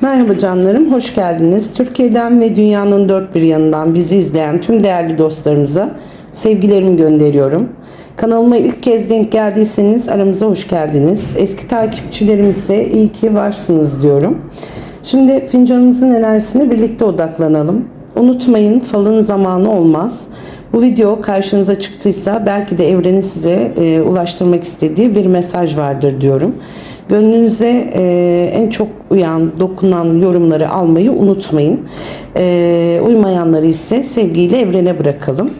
Merhaba canlarım, hoş geldiniz. Türkiye'den ve dünyanın dört bir yanından bizi izleyen tüm değerli dostlarımıza sevgilerimi gönderiyorum. Kanalıma ilk kez denk geldiyseniz aramıza hoş geldiniz. Eski takipçilerim ise iyi ki varsınız diyorum. Şimdi fincanımızın enerjisine birlikte odaklanalım. Unutmayın, falın zamanı olmaz. Bu video karşınıza çıktıysa belki de evrenin size ulaştırmak istediği bir mesaj vardır diyorum. Gönlünüze en çok uyan, dokunan yorumları almayı unutmayın. Uymayanları ise sevgiyle evrene bırakalım.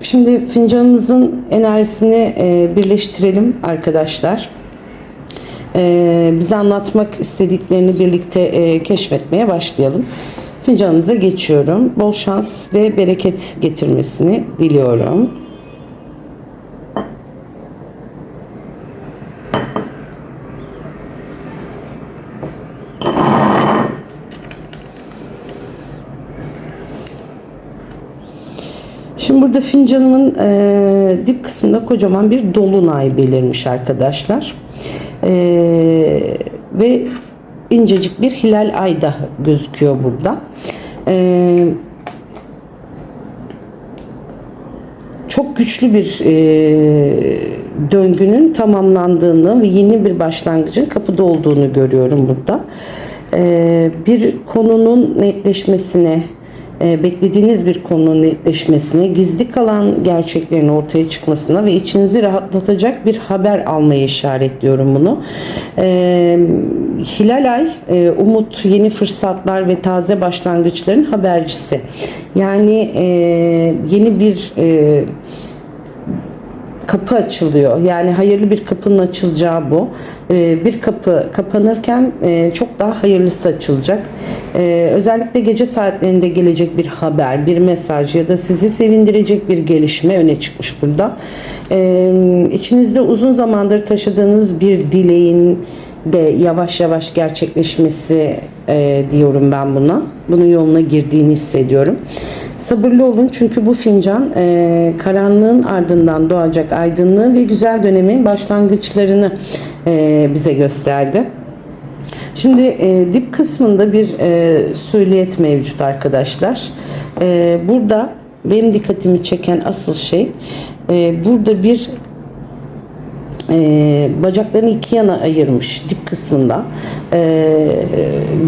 Şimdi fincanımızın enerjisini birleştirelim arkadaşlar. Bize anlatmak istediklerini birlikte keşfetmeye başlayalım. Fincanımıza geçiyorum. Bol şans ve bereket getirmesini diliyorum. Şimdi burada fincanımın dip kısmında kocaman bir dolunay belirmiş arkadaşlar. Ve incecik bir hilal ay da gözüküyor burada. Çok güçlü bir döngünün tamamlandığını ve yeni bir başlangıcın kapıda olduğunu görüyorum burada. Bir konunun netleşmesine, beklediğiniz bir konunun netleşmesine, gizli kalan gerçeklerin ortaya çıkmasına ve içinizi rahatlatacak bir haber almaya işaretliyorum bunu. Hilal ay, umut, yeni fırsatlar ve taze başlangıçların habercisi. Yani yeni bir kapı açılıyor. Yani hayırlı bir kapının açılacağı bu. Bir kapı kapanırken çok daha hayırlısı açılacak. Özellikle gece saatlerinde gelecek bir haber, bir mesaj ya da sizi sevindirecek bir gelişme öne çıkmış burada. İçinizde uzun zamandır taşıdığınız bir dileğin de yavaş yavaş gerçekleşmesi diyorum ben buna. Bunun yoluna girdiğini hissediyorum. Sabırlı olun çünkü bu fincan karanlığın ardından doğacak aydınlığı ve güzel dönemin başlangıçlarını bize gösterdi. Şimdi dip kısmında bir süliyet mevcut arkadaşlar. Burada benim dikkatimi çeken asıl şey burada bir bacaklarını iki yana ayırmış dip kısmında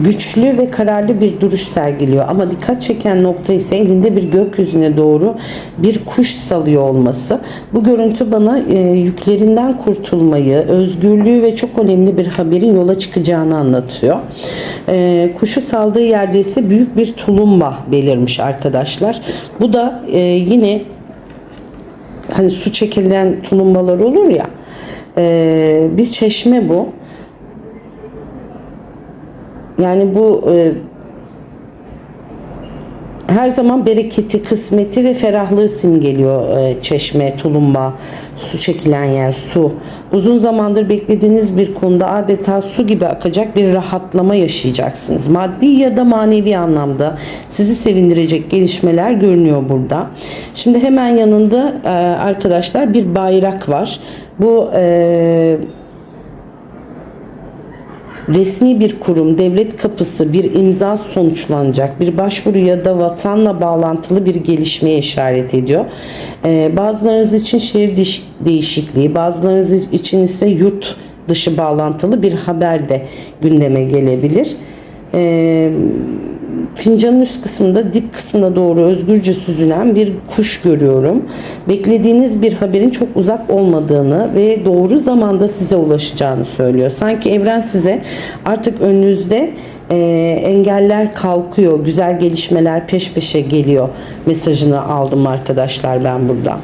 güçlü ve kararlı bir duruş sergiliyor ama dikkat çeken nokta ise elinde bir gökyüzüne doğru bir kuş salıyor olması. Bu görüntü bana yüklerinden kurtulmayı, özgürlüğü ve çok önemli bir haberin yola çıkacağını anlatıyor. Kuşu saldığı yerde ise büyük bir tulumba belirmiş arkadaşlar. Bu da yine hani su çekilen tulumbalar olur ya, bir çeşme bu. Yani bu her zaman bereketi, kısmeti ve ferahlığı simgeliyor çeşme, tulumba, su çekilen yer, su. Uzun zamandır beklediğiniz bir konuda adeta su gibi akacak bir rahatlama yaşayacaksınız. Maddi ya da manevi anlamda sizi sevindirecek gelişmeler görünüyor burada. Şimdi hemen yanında arkadaşlar bir bayrak var. Bu resmi bir kurum, devlet kapısı, bir imza sonuçlanacak, bir başvuru ya da vatanla bağlantılı bir gelişmeye işaret ediyor. Bazılarınız için şehir değişikliği, bazılarınız için ise yurt dışı bağlantılı bir haber de gündeme gelebilir. Fincanın üst kısmında dip kısmına doğru özgürce süzülen bir kuş görüyorum. Beklediğiniz bir haberin çok uzak olmadığını ve doğru zamanda size ulaşacağını söylüyor. Sanki evren size artık önünüzde engeller kalkıyor, güzel gelişmeler peş peşe geliyor mesajını aldım arkadaşlar ben burada.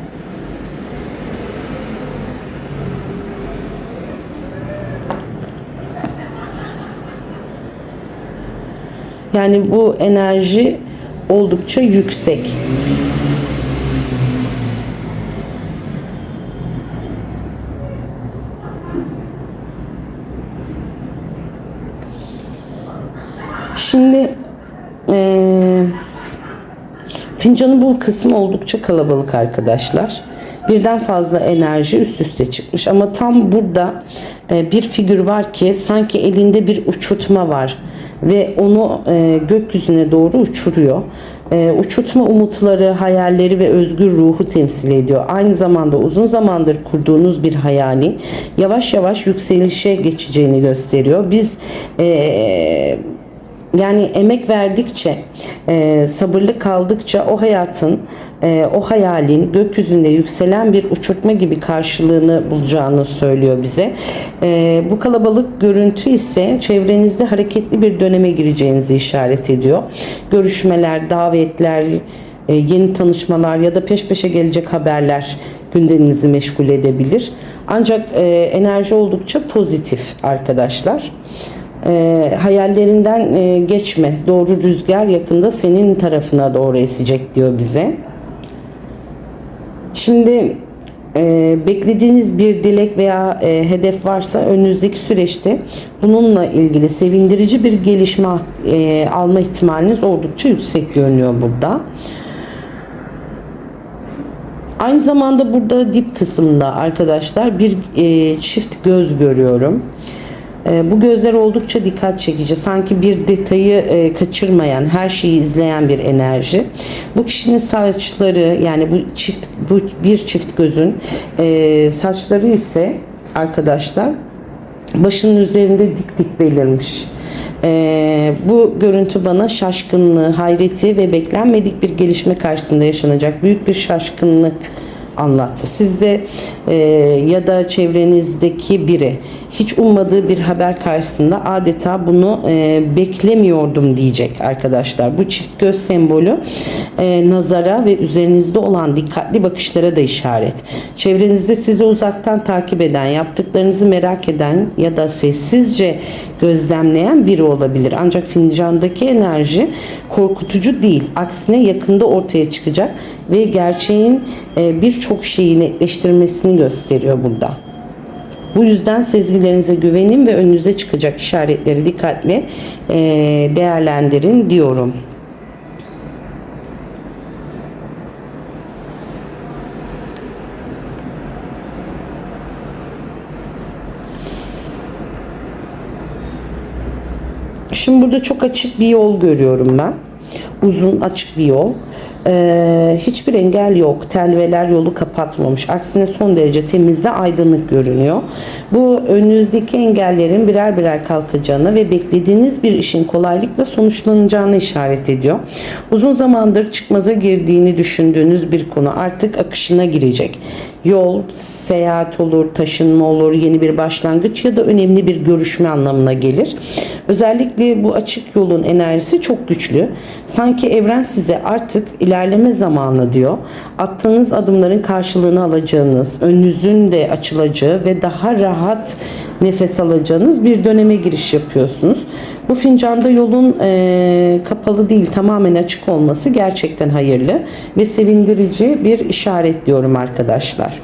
Yani bu enerji oldukça yüksek. Şimdi Fincanın bu kısmı oldukça kalabalık arkadaşlar. Birden fazla enerji üst üste çıkmış ama tam burada bir figür var ki sanki elinde bir uçurtma var ve onu gökyüzüne doğru uçuruyor. Uçurtma umutları, hayalleri ve özgür ruhu temsil ediyor. Aynı zamanda uzun zamandır kurduğunuz bir hayalin yavaş yavaş yükselişe geçeceğini gösteriyor. Biz yani emek verdikçe, sabırlı kaldıkça o hayatın, o hayalin gökyüzünde yükselen bir uçurtma gibi karşılığını bulacağını söylüyor bize. Bu kalabalık görüntü ise çevrenizde hareketli bir döneme gireceğinizi işaret ediyor. Görüşmeler, davetler, yeni tanışmalar ya da peş peşe gelecek haberler gündemimizi meşgul edebilir. Ancak enerji oldukça pozitif arkadaşlar. Hayallerinden geçme. Doğru rüzgar yakında senin tarafına doğru esecek diyor bize. Şimdi beklediğiniz bir dilek veya hedef varsa önünüzdeki süreçte bununla ilgili sevindirici bir gelişme alma ihtimaliniz oldukça yüksek görünüyor burada. Aynı zamanda burada dip kısımda arkadaşlar bir çift göz görüyorum. Bu gözler oldukça dikkat çekici. Sanki bir detayı kaçırmayan, her şeyi izleyen bir enerji. Bu kişinin saçları, yani bu bir çift gözün saçları ise arkadaşlar başının üzerinde dik dik belirmiş. Bu görüntü bana şaşkınlığı, hayreti ve beklenmedik bir gelişme karşısında yaşanacak büyük bir şaşkınlık anlattı. Sizde ya da çevrenizdeki biri hiç ummadığı bir haber karşısında adeta bunu beklemiyordum diyecek arkadaşlar. Bu çift göz sembolü nazara ve üzerinizde olan dikkatli bakışlara da işaret. Çevrenizde sizi uzaktan takip eden, yaptıklarınızı merak eden ya da sessizce gözlemleyen biri olabilir. Ancak fincandaki enerji korkutucu değil. Aksine yakında ortaya çıkacak ve gerçeğin birçok şeyi netleştirmesini gösteriyor burada. Bu yüzden sezgilerinize güvenin ve önünüze çıkacak işaretleri dikkatle değerlendirin diyorum. Şimdi burada çok açık bir yol görüyorum ben. Uzun açık bir yol. Hiçbir engel yok. Telveler yolu kapatmamış. Aksine son derece temiz ve aydınlık görünüyor. Bu önünüzdeki engellerin birer birer kalkacağını ve beklediğiniz bir işin kolaylıkla sonuçlanacağını işaret ediyor. Uzun zamandır çıkmaza girdiğini düşündüğünüz bir konu artık akışına girecek. Yol, seyahat olur, taşınma olur, yeni bir başlangıç ya da önemli bir görüşme anlamına gelir. Özellikle bu açık yolun enerjisi çok güçlü. Sanki evren size artık ilerleme zamanı diyor. Attığınız adımların karşılığını alacağınız, önünüzün de açılacağı ve daha rahat nefes alacağınız bir döneme giriş yapıyorsunuz. Bu fincanda yolun kapalı değil, tamamen açık olması gerçekten hayırlı ve sevindirici bir işaret diyorum arkadaşlar.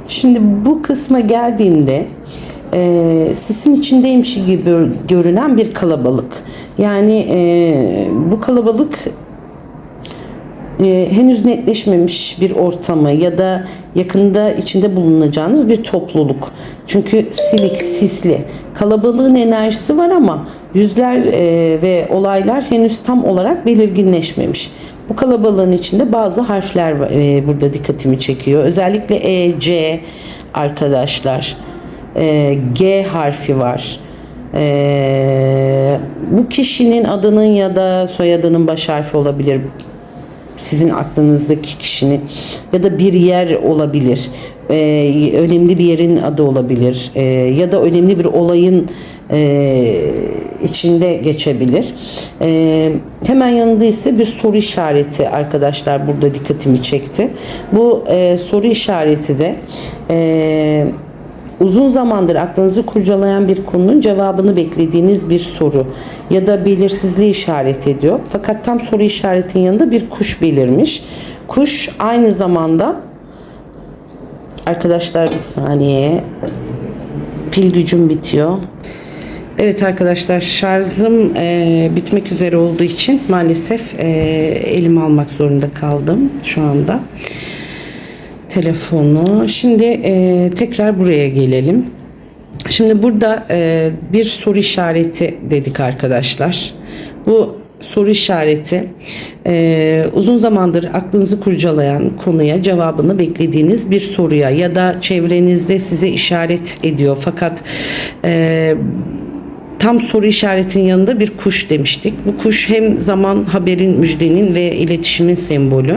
Şimdi bu kısma geldiğimde sisin içindeymiş gibi görünen bir kalabalık. Yani bu kalabalık henüz netleşmemiş bir ortamı ya da yakında içinde bulunacağınız bir topluluk. Çünkü silik, sisli. Kalabalığın enerjisi var ama yüzler ve olaylar henüz tam olarak belirginleşmemiş. Bu kalabalığın içinde bazı harfler burada dikkatimi çekiyor. Özellikle E, C arkadaşlar. G harfi var. Bu kişinin adının ya da soyadının baş harfi olabilir. Sizin aklınızdaki kişinin ya da bir yer olabilir. Önemli bir yerin adı olabilir. Ya da önemli bir olayın içinde geçebilir. Hemen yanında ise bir soru işareti arkadaşlar burada dikkatimi çekti. Bu soru işareti de uzun zamandır aklınızı kurcalayan bir konunun cevabını beklediğiniz bir soru ya da belirsizliği işaret ediyor. Fakat tam soru işaretin yanında bir kuş belirmiş. Kuş aynı zamanda Arkadaşlar bir saniye. Pil gücüm bitiyor. Evet arkadaşlar, şarjım bitmek üzere olduğu için maalesef elime almak zorunda kaldım şu anda telefonu. Şimdi tekrar buraya gelelim. Şimdi burada bir soru işareti dedik arkadaşlar. Bu soru işareti uzun zamandır aklınızı kurcalayan konuya cevabını beklediğiniz bir soruya ya da çevrenizde size işaret ediyor. Fakat tam soru işaretinin yanında bir kuş demiştik. Bu kuş hem zaman, haberin, müjdenin ve iletişimin sembolü.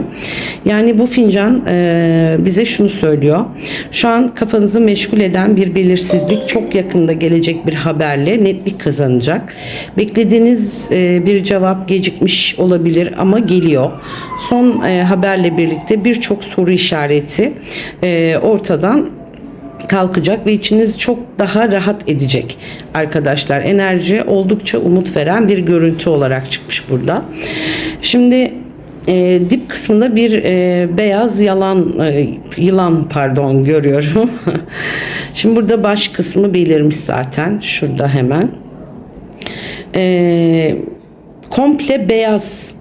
Yani bu fincan bize şunu söylüyor. Şu an kafanızı meşgul eden bir belirsizlik çok yakında gelecek bir haberle netlik kazanacak. Beklediğiniz bir cevap gecikmiş olabilir ama geliyor. Son haberle birlikte birçok soru işareti ortadan kalkacak ve içiniz çok daha rahat edecek arkadaşlar. Enerji oldukça umut veren bir görüntü olarak çıkmış burada. Şimdi dip kısmında bir beyaz yılan görüyorum. Şimdi burada baş kısmı belirmiş zaten. Şurada hemen. Komple beyaz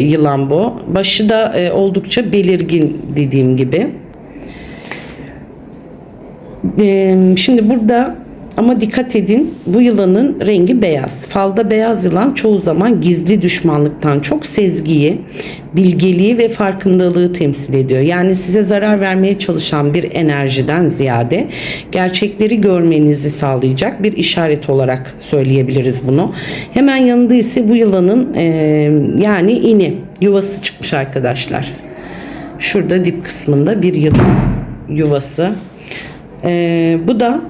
yılan bu. Başı da oldukça belirgin dediğim gibi. Şimdi burada ama dikkat edin, bu yılanın rengi beyaz. Falda beyaz yılan çoğu zaman gizli düşmanlıktan çok sezgiyi, bilgeliği ve farkındalığı temsil ediyor. Yani size zarar vermeye çalışan bir enerjiden ziyade gerçekleri görmenizi sağlayacak bir işaret olarak söyleyebiliriz bunu. Hemen yanında ise bu yılanın yani ini, yuvası çıkmış arkadaşlar. Şurada dip kısmında bir yılan yuvası. Bu da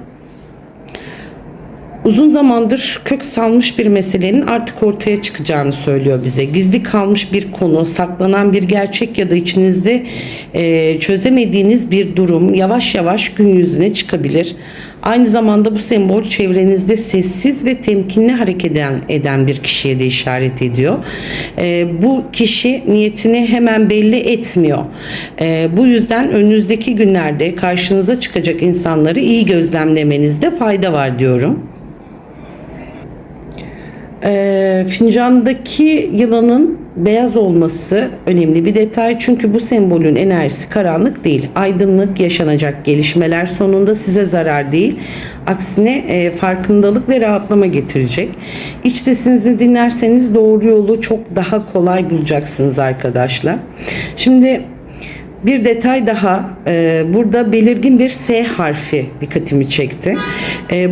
uzun zamandır kök salmış bir meselenin artık ortaya çıkacağını söylüyor bize. Gizli kalmış bir konu, saklanan bir gerçek ya da içinizde çözemediğiniz bir durum yavaş yavaş gün yüzüne çıkabilir. Aynı zamanda bu sembol çevrenizde sessiz ve temkinli hareket eden bir kişiye de işaret ediyor. Bu kişi niyetini hemen belli etmiyor. Bu yüzden önünüzdeki günlerde karşınıza çıkacak insanları iyi gözlemlemenizde fayda var diyorum. Fincandaki yılanın beyaz olması önemli bir detay. Çünkü bu sembolün enerjisi karanlık değil. Aydınlık, yaşanacak gelişmeler sonunda size zarar değil. Aksine farkındalık ve rahatlama getirecek. İç sesinizi dinlerseniz doğru yolu çok daha kolay bulacaksınız arkadaşlar. Şimdi bir detay daha, burada belirgin bir S harfi dikkatimi çekti.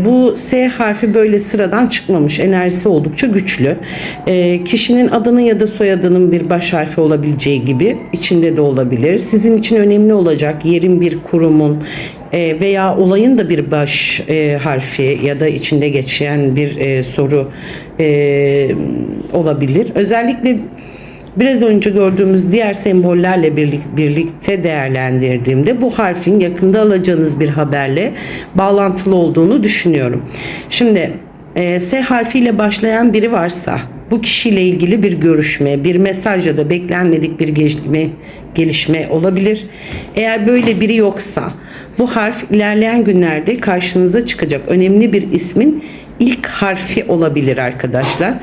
Bu S harfi böyle sıradan çıkmamış, enerjisi oldukça güçlü. Kişinin adının ya da soyadının bir baş harfi olabileceği gibi içinde de olabilir. Sizin için önemli olacak yerin, bir kurumun veya olayın da bir baş harfi ya da içinde geçen bir soru olabilir. Özellikle biraz önce gördüğümüz diğer sembollerle birlikte değerlendirdiğimde bu harfin yakında alacağınız bir haberle bağlantılı olduğunu düşünüyorum. Şimdi S harfiyle başlayan biri varsa bu kişiyle ilgili bir görüşme, bir mesaj ya da beklenmedik bir gelişme olabilir. Eğer böyle biri yoksa bu harf ilerleyen günlerde karşınıza çıkacak önemli bir ismin ilk harfi olabilir arkadaşlar.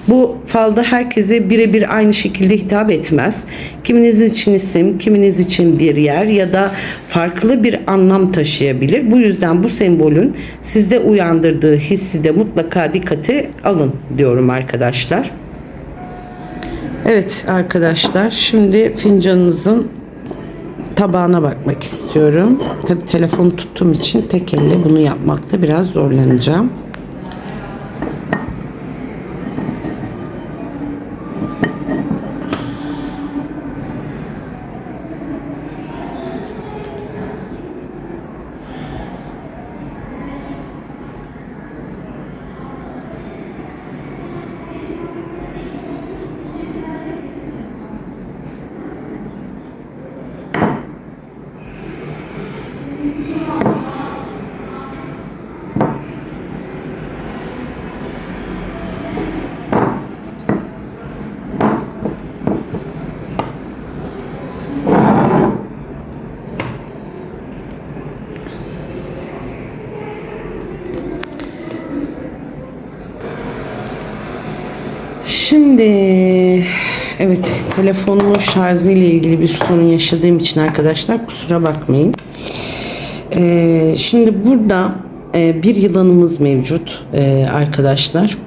Bu falda herkese birebir aynı şekilde hitap etmez. Kiminiz için isim, kiminiz için bir yer ya da farklı bir anlam taşıyabilir. Bu yüzden bu sembolün sizde uyandırdığı hissi de mutlaka dikkate alın diyorum arkadaşlar. Evet arkadaşlar, şimdi fincanınızın tabağına bakmak istiyorum. Tabii telefonu tuttuğum için tek elle bunu yapmakta biraz zorlanacağım. Şimdi evet, telefonumun şarjı ile ilgili bir sorun yaşadığım için arkadaşlar kusura bakmayın. Şimdi burada bir yılanımız mevcut arkadaşlar.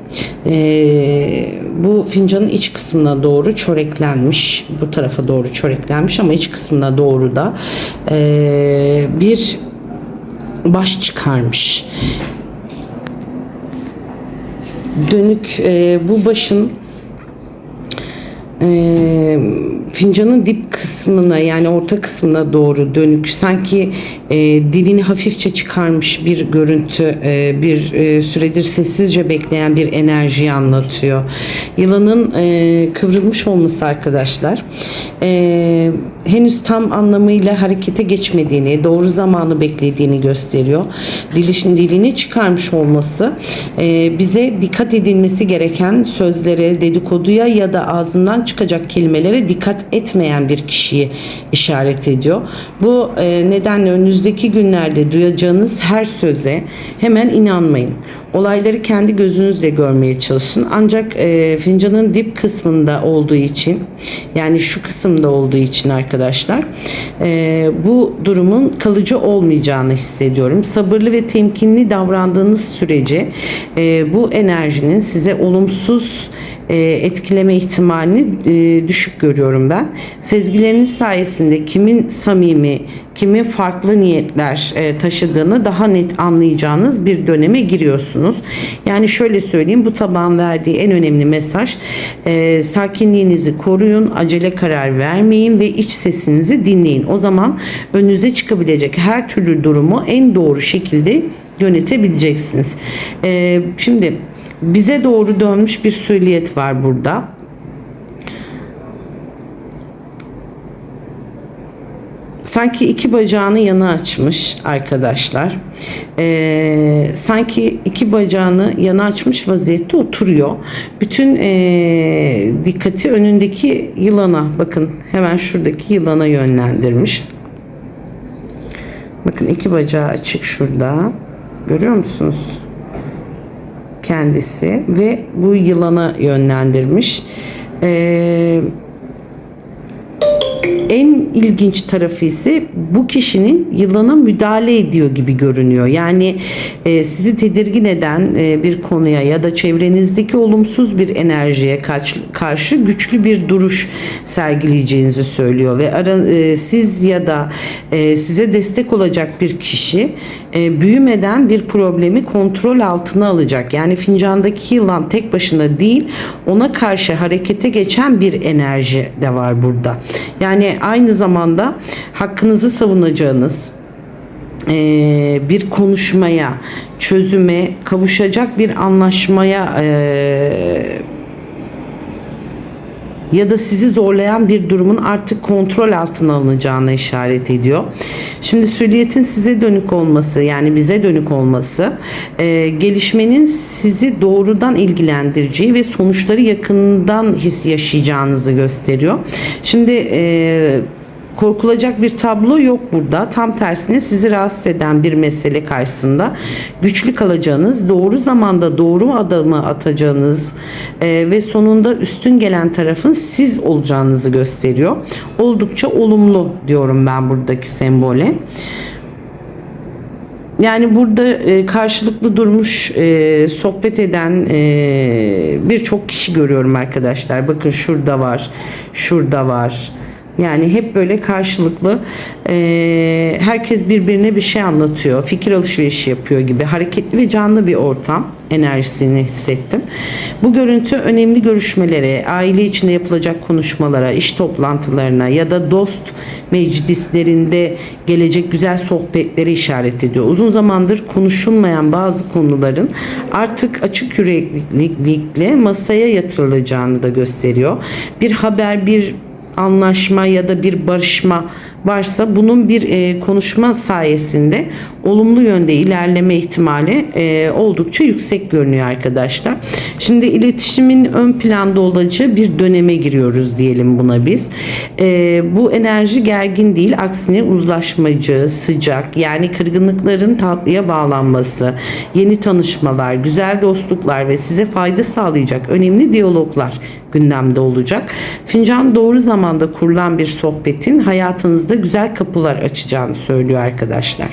Bu fincanın iç kısmına doğru çöreklenmiş, bu tarafa doğru çöreklenmiş ama iç kısmına doğru da bir baş çıkarmış. Dönük bu başın fincanın dip kısmına, yani orta kısmına doğru dönük, sanki dilini hafifçe çıkarmış bir görüntü, bir süredir sessizce bekleyen bir enerjiyi anlatıyor. Yılanın kıvrılmış olması arkadaşlar henüz tam anlamıyla harekete geçmediğini, doğru zamanı beklediğini gösteriyor. Dilini çıkarmış olması bize dikkat edilmesi gereken sözlere, dedikoduya ya da ağzından çıkacak kelimelere dikkat etmeyen bir kişiyi işaret ediyor. Bu nedenle önünüzdeki günlerde duyacağınız her söze hemen inanmayın. Olayları kendi gözünüzle görmeye çalışın. Ancak fincanın dip kısmında olduğu için, yani şu kısımda olduğu için arkadaşlar bu durumun kalıcı olmayacağını hissediyorum. Sabırlı ve temkinli davrandığınız sürece bu enerjinin size olumsuz etkileme ihtimalini düşük görüyorum ben. Sezgileriniz sayesinde kimin samimi, kimin farklı niyetler taşıdığını daha net anlayacağınız bir döneme giriyorsunuz. Yani şöyle söyleyeyim, bu tabağın verdiği en önemli mesaj: sakinliğinizi koruyun, acele karar vermeyin ve iç sesinizi dinleyin. O zaman önünüze çıkabilecek her türlü durumu en doğru şekilde yönetebileceksiniz. Şimdi bize doğru dönmüş bir süliyet var burada. Sanki iki bacağını yana açmış arkadaşlar. Sanki iki bacağını yana açmış vaziyette oturuyor. Bütün dikkati önündeki yılana, bakın hemen şuradaki yılana yönlendirmiş. Bakın iki bacağı açık şurada. Görüyor musunuz? Kendisi ve bu yılana yönlendirmiş. En ilginç tarafı ise bu kişinin yılana müdahale ediyor gibi görünüyor. Yani sizi tedirgin eden bir konuya ya da çevrenizdeki olumsuz bir enerjiye karşı güçlü bir duruş sergileyeceğinizi söylüyor ve siz ya da size destek olacak bir kişi büyümeden bir problemi kontrol altına alacak. Yani fincandaki yılan tek başına değil, ona karşı harekete geçen bir enerji de var burada. Yani aynı zamanda hakkınızı savunacağınız bir konuşmaya, çözüme kavuşacak bir anlaşmaya ya da sizi zorlayan bir durumun artık kontrol altına alınacağına işaret ediyor. Şimdi sülliyetin size dönük olması, yani bize dönük olması gelişmenin sizi doğrudan ilgilendireceği ve sonuçları yakından yaşayacağınızı gösteriyor. Şimdi korkulacak bir tablo yok burada. Tam tersine sizi rahatsız eden bir mesele karşısında güçlü kalacağınız, doğru zamanda doğru adımı atacağınız ve sonunda üstün gelen tarafın siz olacağınızı gösteriyor. Oldukça olumlu diyorum ben buradaki sembole. Yani burada karşılıklı durmuş, sohbet eden birçok kişi görüyorum arkadaşlar. Bakın şurada var, şurada var. Yani hep böyle karşılıklı herkes birbirine bir şey anlatıyor, fikir alışverişi yapıyor gibi hareketli ve canlı bir ortam enerjisini hissettim. Bu görüntü önemli görüşmelere, aile içinde yapılacak konuşmalara, iş toplantılarına ya da dost meclislerinde gelecek güzel sohbetlere işaret ediyor. Uzun zamandır konuşulmayan bazı konuların artık açık yüreklilikle masaya yatırılacağını da gösteriyor. Bir haber, bir anlaşma ya da bir barışma varsa bunun bir konuşma sayesinde olumlu yönde ilerleme ihtimali oldukça yüksek görünüyor arkadaşlar. Şimdi iletişimin ön planda olacağı bir döneme giriyoruz diyelim buna biz. Bu enerji gergin değil, aksine uzlaşmacı, sıcak, yani kırgınlıkların tatlıya bağlanması, yeni tanışmalar, güzel dostluklar ve size fayda sağlayacak önemli diyaloglar gündemde olacak. Fincan doğru zamanda kurulan bir sohbetin hayatınızda güzel kapılar açacağını söylüyor arkadaşlar.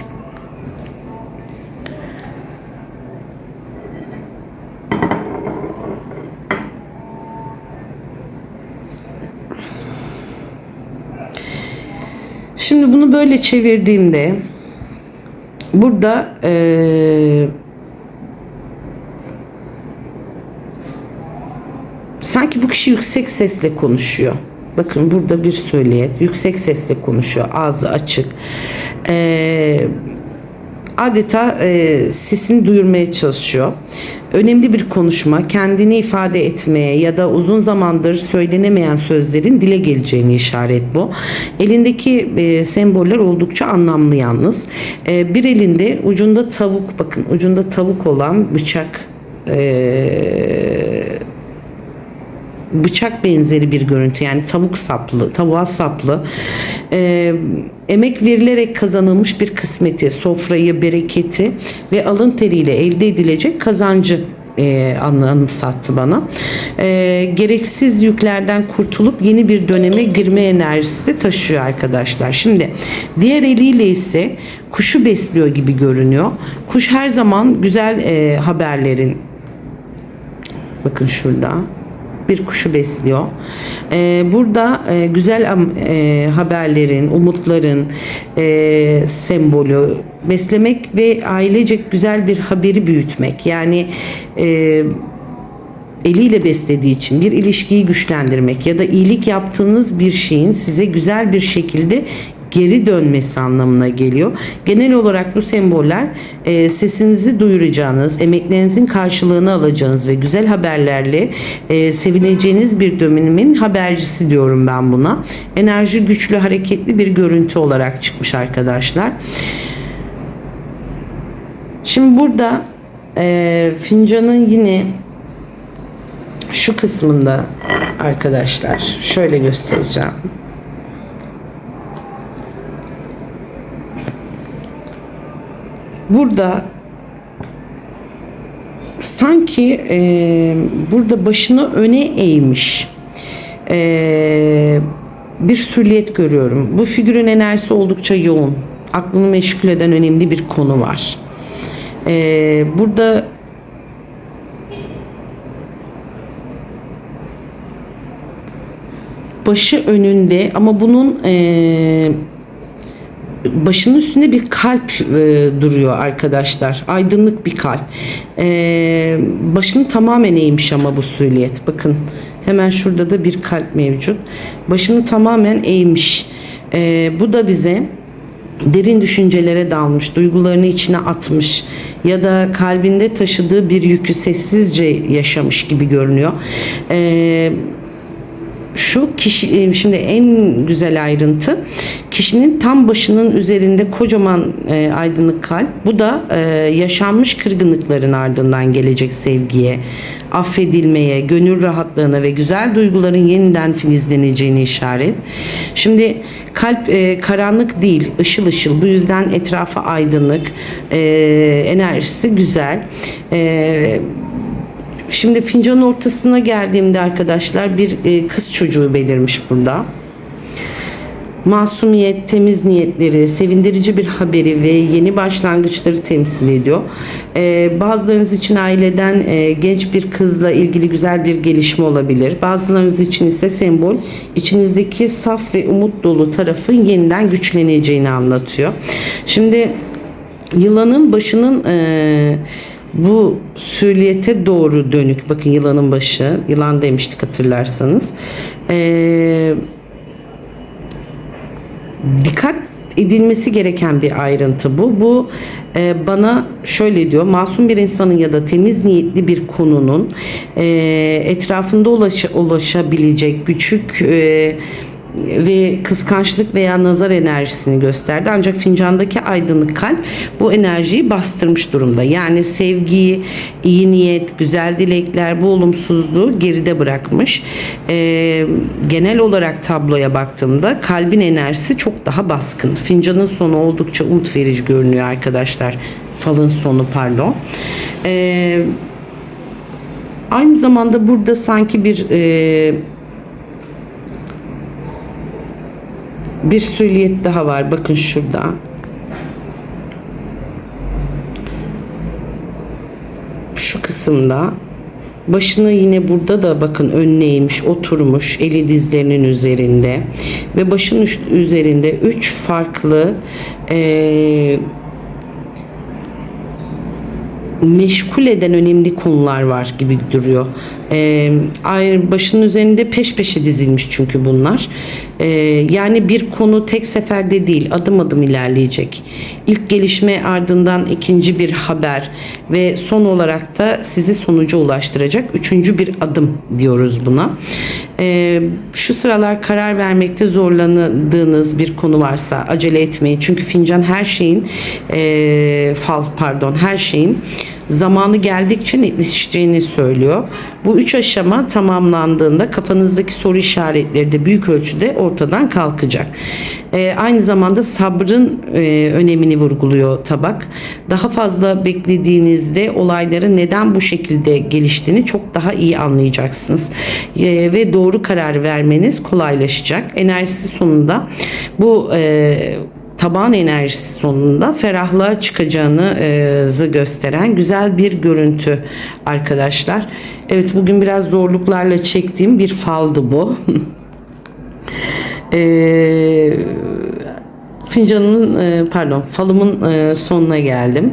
Şimdi bunu böyle çevirdiğimde burada sanki bu kişi yüksek sesle konuşuyor. Bakın burada bir söyleyet yüksek sesle konuşuyor, ağzı açık. Adeta sesini duyurmaya çalışıyor. Önemli bir konuşma, kendini ifade etmeye ya da uzun zamandır söylenemeyen sözlerin dile geleceğini işaret bu. Elindeki semboller oldukça anlamlı yalnız. Bir elinde ucunda tavuk, bakın ucunda tavuk olan bıçak benzeri bir görüntü, yani tavuğa saplı, emek verilerek kazanılmış bir kısmeti, sofrayı, bereketi ve alın teriyle elde edilecek kazancı anımsattı bana. Gereksiz yüklerden kurtulup yeni bir döneme girme enerjisi de taşıyor arkadaşlar. Şimdi diğer eliyle ise kuşu besliyor gibi görünüyor. Kuş her zaman güzel haberlerin, bakın şurada bir kuşu besliyor. Burada güzel haberlerin, umutların sembolü beslemek ve ailecek güzel bir haberi büyütmek. Yani eliyle beslediği için bir ilişkiyi güçlendirmek ya da iyilik yaptığınız bir şeyin size güzel bir şekilde geri dönmesi anlamına geliyor. Genel olarak bu semboller sesinizi duyuracağınız, emeklerinizin karşılığını alacağınız ve güzel haberlerle sevineceğiniz bir dönemin habercisi diyorum ben buna. Enerji güçlü, hareketli bir görüntü olarak çıkmış arkadaşlar. Şimdi burada fincanın yine şu kısmında arkadaşlar şöyle göstereceğim. Burada sanki burada başını öne eğmiş bir silüet görüyorum. Bu figürün enerjisi oldukça yoğun. Aklını meşgul eden önemli bir konu var. Burada başı önünde ama bunun başının üstünde bir kalp duruyor arkadaşlar. Aydınlık bir kalp. Başını tamamen eğmiş ama bu silüet. Bakın hemen şurada da bir kalp mevcut. Başını tamamen eğmiş. Bu da bize derin düşüncelere dalmış, duygularını içine atmış ya da kalbinde taşıdığı bir yükü sessizce yaşamış gibi görünüyor. Şu kişi, şimdi en güzel ayrıntı, kişinin tam başının üzerinde kocaman aydınlık kalp. Bu da yaşanmış kırgınlıkların ardından gelecek sevgiye, affedilmeye, gönül rahatlığına ve güzel duyguların yeniden filizleneceğini işaret. Şimdi kalp karanlık değil, ışıl ışıl. Bu yüzden etrafı aydınlık, enerjisi güzel. Şimdi fincanın ortasına geldiğimde arkadaşlar bir kız çocuğu belirmiş burada. Masumiyet, temiz niyetleri, sevindirici bir haberi ve yeni başlangıçları temsil ediyor. Bazılarınız için aileden genç bir kızla ilgili güzel bir gelişme olabilir. Bazılarınız için ise sembol içinizdeki saf ve umut dolu tarafın yeniden güçleneceğini anlatıyor. Şimdi yılanın başının bu silüete doğru dönük, bakın yılanın başı, yılan demiştik hatırlarsanız. Dikkat edilmesi gereken bir ayrıntı bu. Bu bana şöyle diyor: masum bir insanın ya da temiz niyetli bir konunun etrafında ulaşabilecek küçük ve kıskançlık veya nazar enerjisini gösterdi. Ancak fincandaki aydınlık kalp bu enerjiyi bastırmış durumda. Yani sevgiyi, iyi niyet, güzel dilekler, bu olumsuzluğu geride bırakmış. Genel olarak tabloya baktığımda kalbin enerjisi çok daha baskın. Fincanın sonu oldukça umut verici görünüyor arkadaşlar. Falın sonu pardon. Aynı zamanda burada sanki bir süliyet daha var. Bakın şurada. Şu kısımda. Başını yine burada da bakın önüne eğmiş, oturmuş, eli dizlerinin üzerinde ve başın üzerinde 3 farklı meşgul eden önemli konular var gibi duruyor. Başının üzerinde peş peşe dizilmiş çünkü bunlar. Yani bir konu tek seferde değil, adım adım ilerleyecek. İlk gelişme ardından ikinci bir haber ve son olarak da sizi sonuca ulaştıracak üçüncü bir adım diyoruz buna. Şu sıralar karar vermekte zorlandığınız bir konu varsa acele etmeyin. Çünkü fincan her şeyin her şeyin zamanı geldikçe netleşeceğini söylüyor. Bu 3 aşama tamamlandığında kafanızdaki soru işaretleri de büyük ölçüde ortadan kalkacak. Aynı zamanda sabrın önemini vurguluyor tabak. Daha fazla beklediğinizde olayların neden bu şekilde geliştiğini çok daha iyi anlayacaksınız. Ve doğru karar vermeniz kolaylaşacak. Enerjisi sonunda bu tabağın enerjisi sonunda ferahlığa çıkacağınızı gösteren güzel bir görüntü arkadaşlar. Evet, bugün biraz zorluklarla çektiğim bir faldı bu. Falımın sonuna geldim.